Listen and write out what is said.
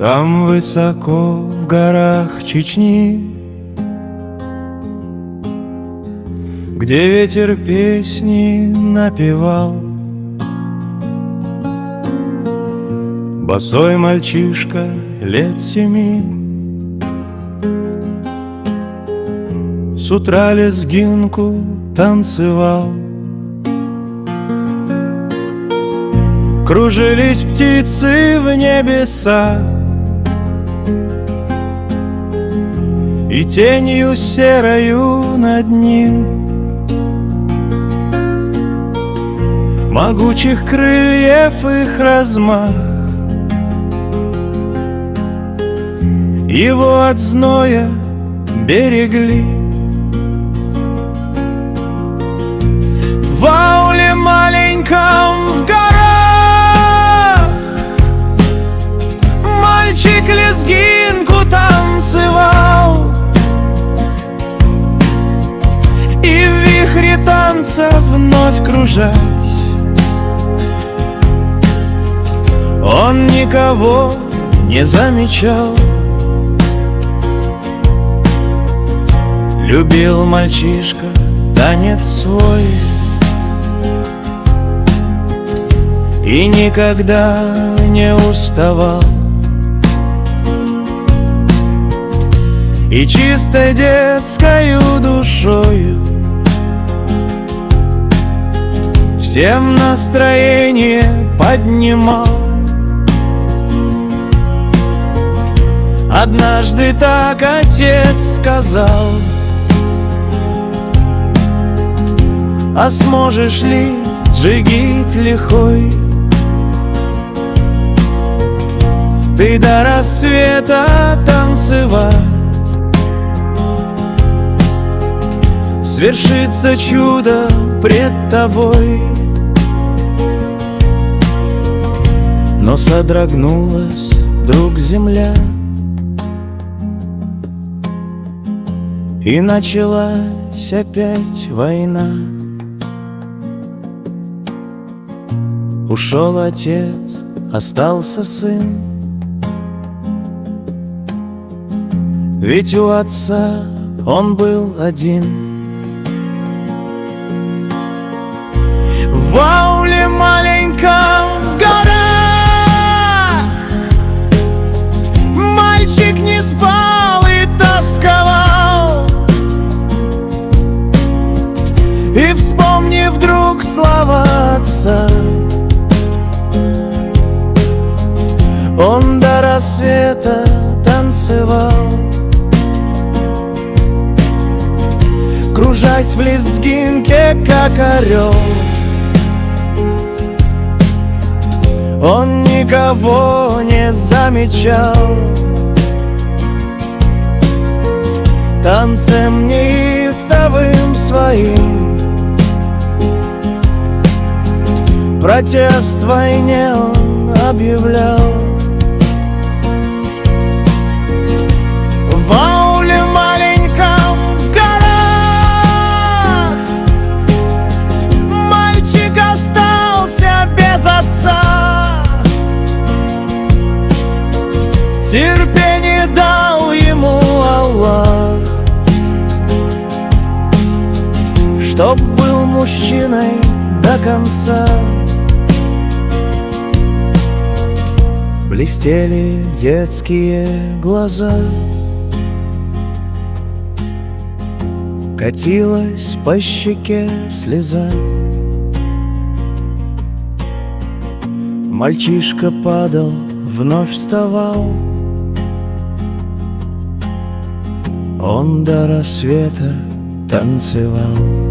Там высоко в горах Чечни, где ветер песни напевал, босой мальчишка лет 7 с утра лезгинку танцевал. Кружились птицы в небесах, и тенью серою над ним могучих крыльев их размах его от зноя берегли. В ауле маленьком в горах мальчик лезгинку танцевал, и в вихре танца вновь кружась он никого не замечал. Любил мальчишка танец свой и никогда не уставал, и чистой детскою душою всем настроение поднимал. Однажды так отец сказал: а сможешь ли, джигит лихой, ты до рассвета танцевать? Свершится чудо пред тобой. Но содрогнулась вдруг земля, и началась опять война. Ушел отец, остался сын, ведь у отца он был один. В ауле маленьком в горах мальчик не спал и тосковал, и, вспомнив вдруг слова отца, он до рассвета танцевал, кружась в лезгинке, как орел. Он никого не замечал, танцем неистовым своим протест войне он объявлял. В ауле маленьком в горах мальчик остался без отца, терпение дал ему Аллах, чтоб был мужчиной до конца. Блестели детские глаза, катилась по щеке слеза. Мальчишка падал, вновь вставал, он до рассвета танцевал.